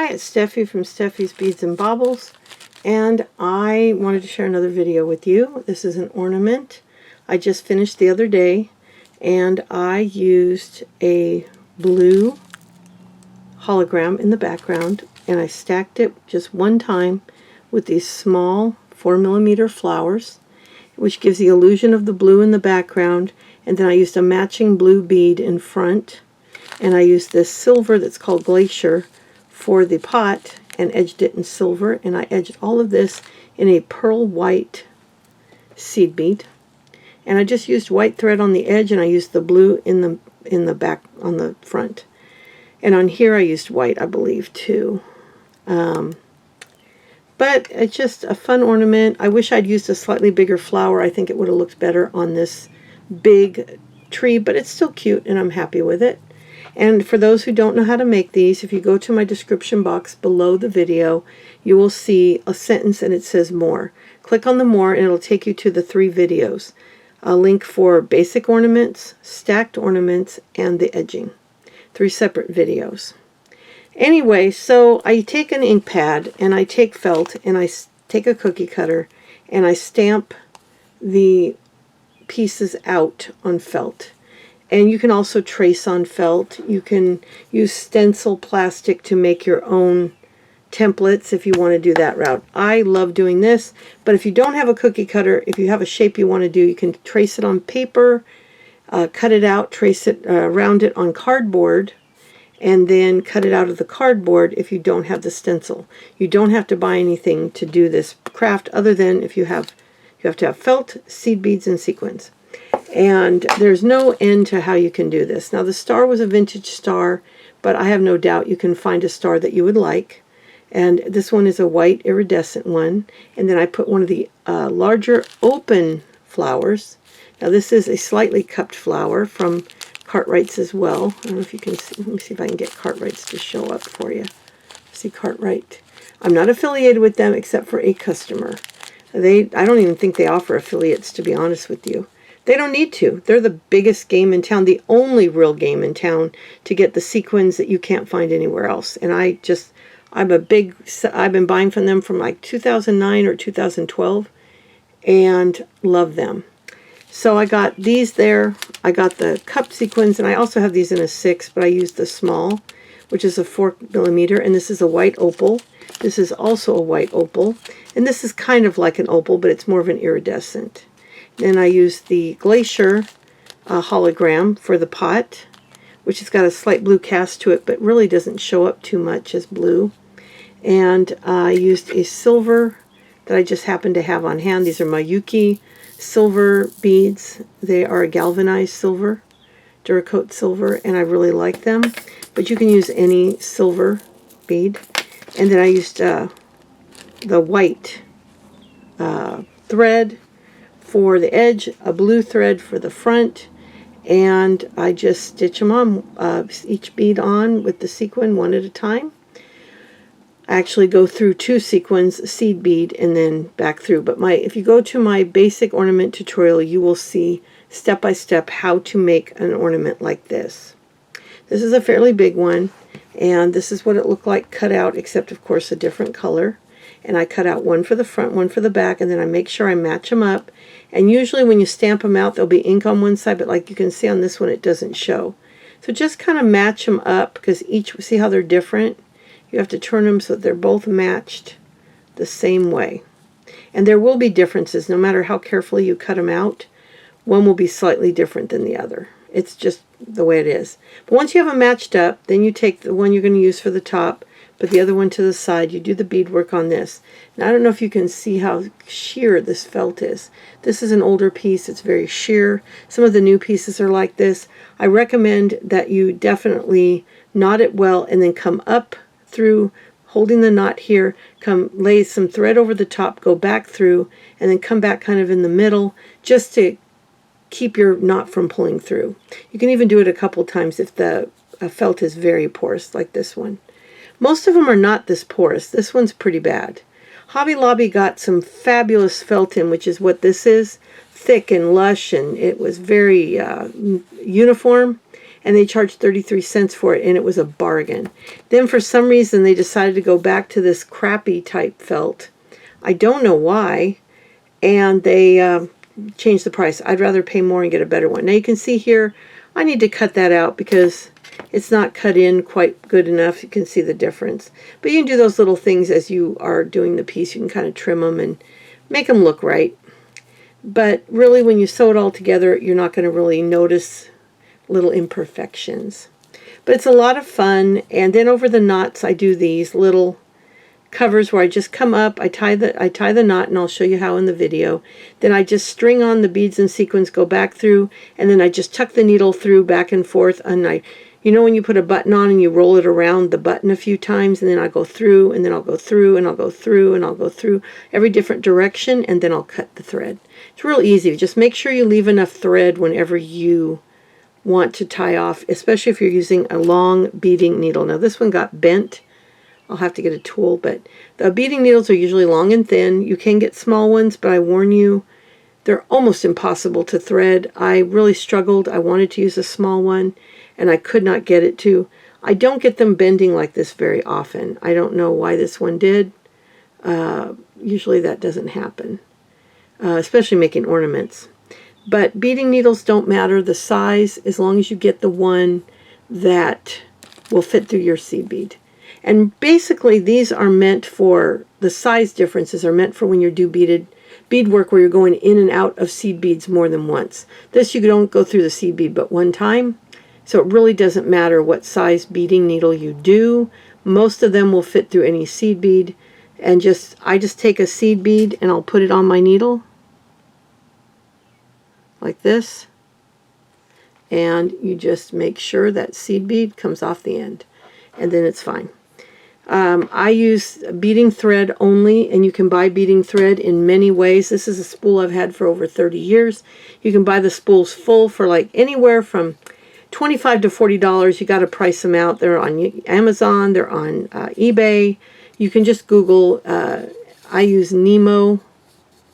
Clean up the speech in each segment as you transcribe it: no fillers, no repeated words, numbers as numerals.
Hi, it's Steffi from Steffi's Beads and Baubles, and I wanted to share another video with you. This is an ornament I just finished the other day, and I used a blue hologram in the background, and I stacked it just one time with these small 4mm flowers, which gives the illusion of the blue in the background, and then I used a matching blue bead in front, and I used this silver that's called Glacier for the pot and edged it in silver, and I edged all of this in a pearl white seed bead, and I just used white thread on the edge, and I used the blue in the back on the front, and on here I used white, I believe, too. But it's just a fun ornament. I wish I'd used a slightly bigger flower. I think it would have looked better on this big tree, but it's still cute and I'm happy with it. And for those who don't know how to make these, if you go to my description box below the video, you will see a sentence and it says more. Click on the more and it'll take you to the 3 videos. A link for basic ornaments, stacked ornaments, and the edging. 3 separate videos. Anyway, so I take an ink pad and I take felt and I take a cookie cutter and I stamp the pieces out on felt. And you can also trace on felt. You can use stencil plastic to make your own templates if you want to do that route. I love doing this, but if you don't have a cookie cutter, if you have a shape you want to do, you can trace it on paper, cut it out, trace it, round it on cardboard, and then cut it out of the cardboard if you don't have the stencil. You don't have to buy anything to do this craft other than if you have to have felt, seed beads, and sequins. And there's no end to how you can do this. Now the star was a vintage star, but I have no doubt you can find a star that you would like. And this one is a white iridescent one. And then I put one of the larger open flowers. Now this is a slightly cupped flower from Cartwright's as well. I don't know if you can see. Let me see if I can get Cartwright's to show up for you. See Cartwright. I'm not affiliated with them except for a customer. I don't even think they offer affiliates, to be honest with you. They don't need to. They're the biggest game in town, the only real game in town to get the sequins that you can't find anywhere else. And I've been buying from them from like 2009 or 2012 and love them. So I got these there. I got the cup sequins, and I also have these in a 6, but I used the small, which is a 4mm, and this is a white opal. This is also a white opal, and this is kind of like an opal, but it's more of an iridescent. Then I used the Glacier hologram for the pot, which has got a slight blue cast to it, but really doesn't show up too much as blue. And I used a silver that I just happened to have on hand. These are Mayuki silver beads. They are a galvanized silver, Duracoat silver, and I really like them. But you can use any silver bead. And then I used the white thread for the edge, a blue thread for the front, and I just stitch them on, each bead on with the sequin one at a time. I actually go through 2 sequins, seed bead, and then back through. But if you go to my basic ornament tutorial, you will see step by step how to make an ornament like this. This is a fairly big one, and this is what it looked like cut out, except of course a different color. And I cut out one for the front, one for the back, and then I make sure I match them up. And usually when you stamp them out, there'll be ink on one side, but like you can see on this one, it doesn't show. So just kind of match them up, because see how they're different? You have to turn them so that they're both matched the same way. And there will be differences, no matter how carefully you cut them out. One will be slightly different than the other. It's just the way it is. But once you have them matched up, then you take the one you're going to use for the top, put the other one to the side. You do the beadwork on this. Now, I don't know if you can see how sheer this felt is. This is an older piece. It's very sheer. Some of the new pieces are like this. I recommend that you definitely knot it well and then come up through, holding the knot here, lay some thread over the top, go back through, and then come back kind of in the middle just to keep your knot from pulling through. You can even do it a couple times if the felt is very porous, like this one. Most of them are not this porous. This one's pretty bad. Hobby Lobby got some fabulous felt in, which is what this is, thick and lush, and it was very uniform. and they charged 33 cents for it, and it was a bargain. Then for some reason they decided to go back to this crappy type felt. I don't know why, and they changed the price. I'd rather pay more and get a better one. Now you can see here, I need to cut that out because it's not cut in quite good enough. You can see the difference. But you can do those little things as you are doing the piece. You can kind of trim them and make them look right. But really, when you sew it all together, you're not going to really notice little imperfections. But it's a lot of fun. And then over the knots, I do these little covers where I just come up, I tie the knot, and I'll show you how in the video. Then I just string on the beads and sequins, go back through, and then I just tuck the needle through back and forth. And you know when you put a button on and you roll it around the button a few times, and then I go through, and then I'll go through, and I'll go through, and I'll go through every different direction, and then I'll cut the thread. It's real easy. Just make sure you leave enough thread whenever you want to tie off, especially if you're using a long beading needle. Now this one got bent. I'll have to get a tool, but the beading needles are usually long and thin. You can get small ones, but I warn you, they're almost impossible to thread. I really struggled. I wanted to use a small one, and I could not get it to. I don't get them bending like this very often. I don't know why this one did. Usually that doesn't happen, especially making ornaments. But beading needles don't matter the size as long as you get the one that will fit through your seed bead. And basically these are meant for, the size differences are meant for when you do beadwork where you're going in and out of seed beads more than once. This you don't go through the seed bead but one time. So it really doesn't matter what size beading needle you do. Most of them will fit through any seed bead. And I just take a seed bead and I'll put it on my needle like this. And you just make sure that seed bead comes off the end. And then it's fine. I use beading thread only, and you can buy beading thread in many ways. This is a spool I've had for over 30 years. You can buy the spools full for like anywhere from $25 to $40. You got to price them out. They're on Amazon. They're on eBay. You can just Google. I use Nemo.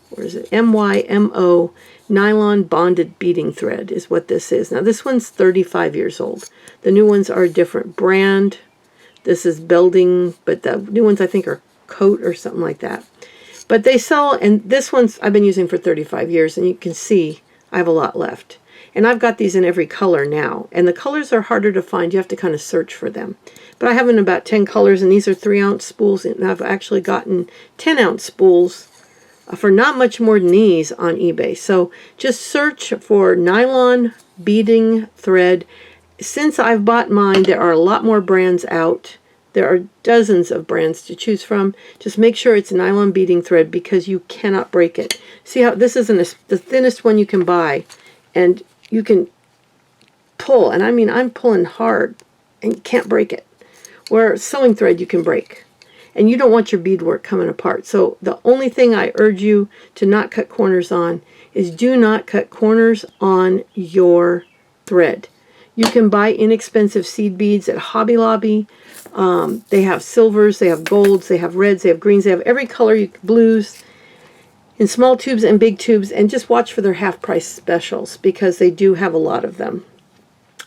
Where is it? MYMO. Nylon bonded beading thread is what this is. Now this one's 35 years old. The new ones are a different brand. This is Belding, but the new ones I think are Coat or something like that. But they sell, and this one's I've been using for 35 years, and you can see I have a lot left. And I've got these in every color now. And the colors are harder to find. You have to kind of search for them. But I have in about 10 colors, and these are 3-ounce spools, and I've actually gotten 10-ounce spools for not much more than these on eBay. So just search for nylon beading thread. Since I've bought mine, there are a lot more brands out. There are dozens of brands to choose from. Just make sure it's nylon beading thread because you cannot break it. See how this is the thinnest one you can buy, and you can pull, and I mean I'm pulling hard and can't break it. Where sewing thread you can break, and you don't want your beadwork coming apart. So the only thing I urge you to not cut corners on is do not cut corners on your thread. You can buy inexpensive seed beads at Hobby Lobby. They have silvers, they have golds, they have reds, they have greens, they have every color, blues, in small tubes and big tubes, and just watch for their half-price specials because they do have a lot of them.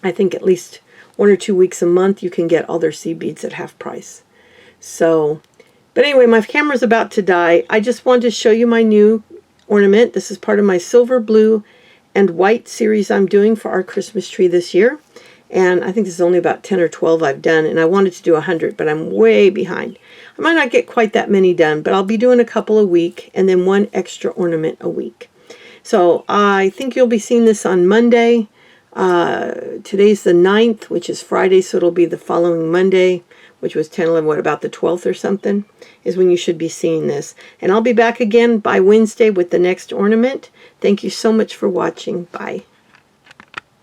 I think at least 1 or 2 weeks a month you can get all their seed beads at half price. So, but anyway, my camera's about to die. I just wanted to show you my new ornament. This is part of my silver, blue, and white series I'm doing for our Christmas tree this year. And I think this is only about 10 or 12 I've done, and I wanted to do 100, but I'm way behind. I might not get quite that many done, but I'll be doing a couple a week and then 1 extra ornament a week. So I think you'll be seeing this on Monday. Today's the 9th, which is Friday, so it'll be the following Monday, which was 10, 11, what, about the 12th or something, is when you should be seeing this. And I'll be back again by Wednesday with the next ornament. Thank you so much for watching. Bye.